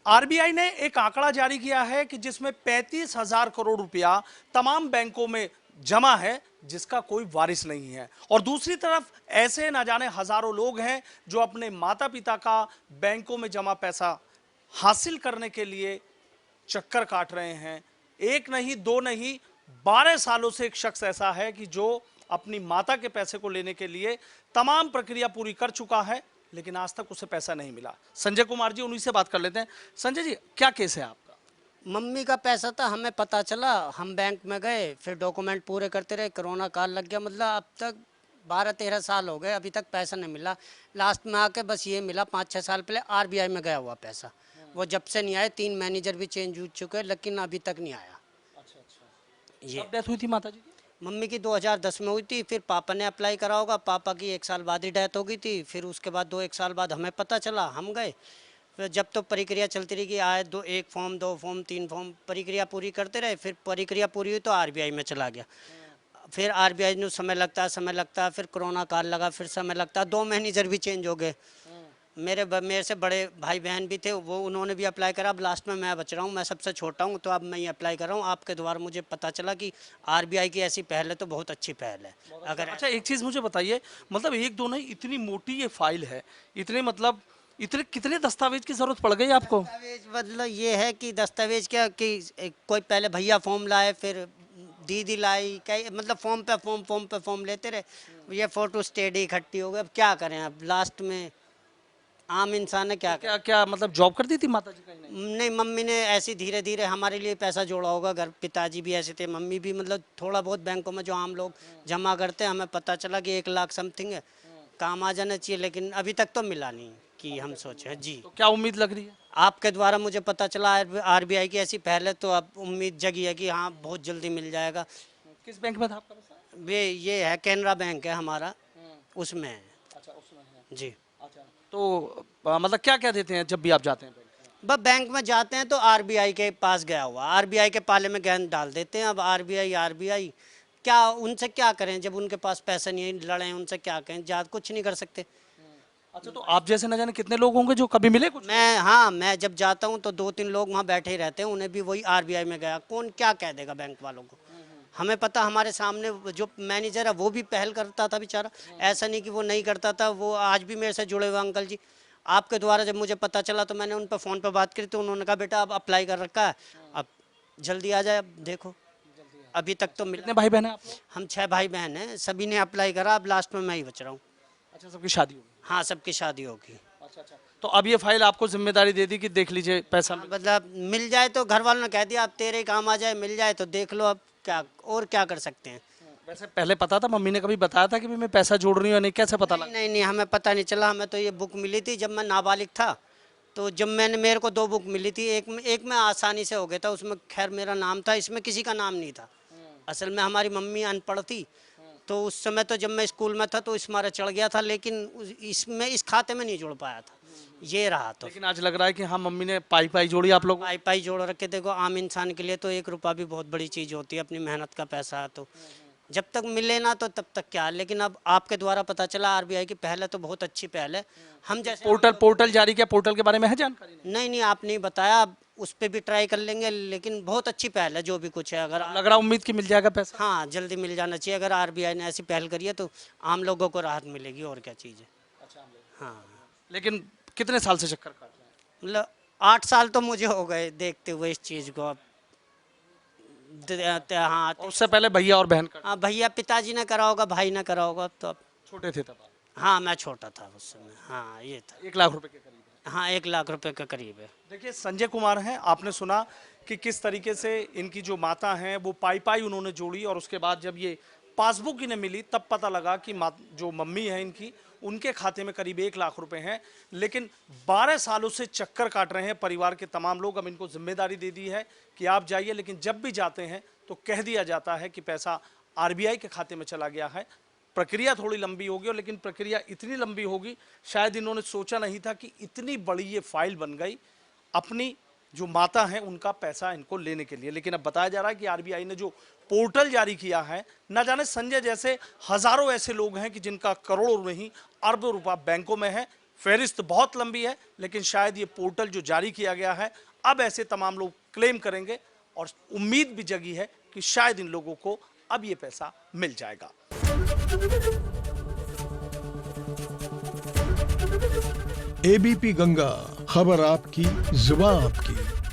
RBI ने एक आंकड़ा जारी किया है कि जिसमें 35,000 करोड़ रुपया तमाम बैंकों में जमा है, जिसका कोई वारिस नहीं है। और दूसरी तरफ ऐसे ना जाने हजारों लोग हैं जो अपने माता पिता का बैंकों में जमा पैसा हासिल करने के लिए चक्कर काट रहे हैं। एक नहीं, दो नहीं, 12 सालों से एक शख्स ऐसा है कि जो अपनी माता के पैसे को लेने के लिए तमाम प्रक्रिया पूरी कर चुका है, लेकिन आज तक उसे पैसा नहीं मिला। संजय कुमार जी, उन्हीं से बात कर लेते हैं। संजय जी, क्या केस है आपका? मम्मी का पैसा था, हमें पता चला, हम बैंक में गए, फिर डॉक्यूमेंट पूरे करते रहे, कोरोना काल लग गया। मतलब अब तक 12-13 साल हो गए, अभी तक पैसा नहीं मिला। लास्ट में आके बस ये मिला 5-6 साल पहले आरबीआई में गया हुआ पैसा। वो जब से नहीं आए, 3 मैनेजर भी चेंज हो चुके हैं, लेकिन अभी तक नहीं आया। अच्छा अच्छा। ये कब डेथ हुई थी माता जी की? मम्मी की 2010 में हुई थी, फिर पापा ने अप्लाई करा होगा, पापा की 1 साल बाद ही डेथ हो गई थी। फिर उसके बाद 2-1 साल बाद हमें पता चला, हम गए। फिर जब तो प्रक्रिया चलती रही कि आए 1 फॉर्म 2 फॉर्म 3 फॉर्म, प्रक्रिया पूरी करते रहे। फिर प्रक्रिया पूरी हुई तो आरबीआई में चला गया। फिर आरबीआई में समय लगता है, फिर कोरोना काल लगा, फिर समय लगता है। 2 मैनेजर भी चेंज हो गए। मेरे से बड़े भाई बहन भी थे, वो उन्होंने भी अप्लाई करा। अब लास्ट में मैं बच रहा हूँ, मैं सबसे छोटा हूँ, तो अब मैं ही अप्लाई कर रहा हूँ। आपके द्वारा मुझे पता चला कि आरबीआई की ऐसी पहल है, तो बहुत अच्छी पहल है। अगर अच्छा, एक चीज मुझे बताइए, मतलब एक दो नहीं, इतनी मोटी ये फाइल है, इतने मतलब इतने कितने दस्तावेज की जरूरत पड़ गई आपको? दस्तावेज मतलब ये है कि दस्तावेज क्या कि कोई पहले भैया फॉर्म लाए, फिर दीदी लाई, कई मतलब फॉर्म पे फॉर्म लेते रहे। ये फोटो स्टेट इकट्ठी हो गई। अब क्या करें, अब लास्ट में आम इंसान ने क्या क्या क्या मतलब जॉब करती थी माता जी कहीं? नहीं। नहीं, मम्मी ने ऐसे धीरे धीरे हमारे लिए पैसा जोड़ा होगा। घर पिताजी भी ऐसे थे, मम्मी भी मतलब थोड़ा बहुत बैंकों में जो आम लोग जमा करते हैं। हमें पता चला कि 1 लाख समथिंग है, काम आ जाना चाहिए, लेकिन अभी तक तो मिला नहीं कि हम सोचे। जी, तो क्या उम्मीद लग रही है? आपके द्वारा मुझे पता चला आरबीआई की ऐसी पहल है, तो अब उम्मीद जगी है कि हाँ बहुत जल्दी मिल जाएगा। किस बैंक में था आपका पैसा? वे ये है कैनरा बैंक है हमारा, उसमें है। अच्छा, उसमें है। जी, अच्छा, तो मतलब क्या क्या देते हैं जब भी आप जाते हैं बैंक में? बस बैंक में जाते हैं तो आरबीआई के पास गया हुआ, आरबीआई के पाले में गेंद डाल देते हैं। अब आरबीआई आरबीआई क्या, उनसे क्या करें जब उनके पास पैसा नहीं है, लड़ें उनसे क्या करें, ज़्यादा कुछ नहीं कर सकते। अच्छा, तो आप जैसे न जाने कितने लोग होंगे जो कभी मिले कुछ? मैं जब जाता हूँ तो 2-3 लोग वहाँ बैठे ही रहते हैं, उन्हें भी वही आरबीआई में गया। कौन क्या कह देगा बैंक वालों को? हमें पता, हमारे सामने जो मैनेजर है वो भी पहल करता था बेचारा, ऐसा नहीं कि वो नहीं करता था। वो आज भी मेरे से जुड़े हुए अंकल जी। आपके द्वारा जब मुझे पता चला तो मैंने उन पर फ़ोन पर बात करी, तो उन्होंने कहा बेटा अब अप्लाई कर रखा है, अब जल्दी आ जाए। अब देखो, अभी तक तो मिला। कितने भाई बहन हैं आप लोग? हम 6 भाई बहन हैं, सभी ने अप्लाई करा, अब लास्ट में मैं ही बच रहा हूँ। अच्छा, सबकी शादी होगी? हाँ, सबकी शादी होगी। अच्छा अच्छा। तो अब ये फाइल आपको जिम्मेदारी दे दी कि देख लीजिए पैसा हाँ, मतलब मिल जाए तो घर वालों ने कह दिया अब तेरे ही काम आ जाए, मिल जाए तो देख लो। अब क्या और क्या कर सकते हैं। वैसे पहले पता था, मम्मी ने कभी बताया था कि भी मैं पैसा जोड़ रही हूँ या नहीं? कैसे पता नहीं लगा? नहीं नहीं, हमें पता नहीं चला। हमें तो ये बुक मिली थी जब मैं नाबालिग था। तो जब मेरे को 2 बुक मिली थी, एक में आसानी से हो गया था, उसमें खैर मेरा नाम था, इसमें किसी का नाम नहीं था। असल में हमारी मम्मी अनपढ़ थी, तो उस समय तो जब मैं स्कूल में था तो इस मारा चढ़ गया था, लेकिन इसमें इस खाते में नहीं जुड़ पाया था। ये रहा। तो लेकिन आज लग रहा है कि हाँ, मम्मी ने पाई पाई जोड़ी आप लोग। पाई पाई जोड़ रखे। देखो, आम इंसान के लिए तो 1 रुपया भी बहुत बड़ी चीज़ होती है, अपनी मेहनत का पैसा है। तो जब तक मिले ना तो तब तक क्या, लेकिन अब आपके द्वारा पता चला आरबीआई की पहल है, तो बहुत अच्छी पहल है। हम जैसे पोर्टल जारी किया, पोर्टल के बारे में है जानकारी? नहीं। नहीं नहीं, आप नहीं बताया, अब उस पर भी ट्राई कर लेंगे, लेकिन बहुत अच्छी पहल है जो भी कुछ है। अगर लग रहा उम्मीद कि मिल जाएगा पैसा? हाँ, जल्दी मिल जाना चाहिए। अगर आरबीआई ने ऐसी पहल करी है तो आम लोगों को राहत मिलेगी, और क्या चीज़ है। अच्छा। हाँ, लेकिन कितने साल से चक्कर काट रहे हैं? मतलब 8 साल तो मुझे हो गए देखते हुए इस चीज़ को। अब हाँ, और उससे पहले भैया और बहन का? हाँ, भैया पिताजी ने करा होगा, भाई ने करा होगा। तो अब छोटे थे तब आप? हाँ, मैं छोटा था उस समय। हाँ, ये था। 1 लाख रुपए के करीब है। हाँ, 1 लाख रुपए के करीब है। देखिए, संजय कुमार हैं, आपने सुना कि किस तरीके से इनकी जो माता हैं वो पाई पाई उन्होंने जोड़ी, और उसके बाद जब ये पासबुक इन्हें मिली तब पता लगा कि जो मम्मी है इनकी, उनके खाते में करीब 1 लाख रुपए हैं। लेकिन 12 सालों से चक्कर काट रहे हैं परिवार के तमाम लोग। अब इनको जिम्मेदारी दे दी है कि आप जाइए, लेकिन जब भी जाते हैं तो कह दिया जाता है कि पैसा आरबीआई के खाते में चला गया है। प्रक्रिया थोड़ी लंबी होगी, और लेकिन प्रक्रिया इतनी लंबी होगी, शायद इन्होंने सोचा नहीं था कि इतनी बड़ी ये फाइल बन गई अपनी जो माता हैं उनका पैसा इनको लेने के लिए। लेकिन अब बताया जा रहा है कि आरबीआई ने जो पोर्टल जारी किया है, न जाने संजय जैसे हजारों ऐसे लोग हैं कि जिनका करोड़ों नहीं अरबों रुपया बैंकों में है, फहरिस्त बहुत लंबी है, लेकिन शायद ये पोर्टल जो जारी किया गया है, अब ऐसे तमाम लोग क्लेम करेंगे और उम्मीद भी जगी है कि शायद इन लोगों को अब ये पैसा मिल जाएगा। एबीपी गंगा, खबर आपकी, जुबान आपकी।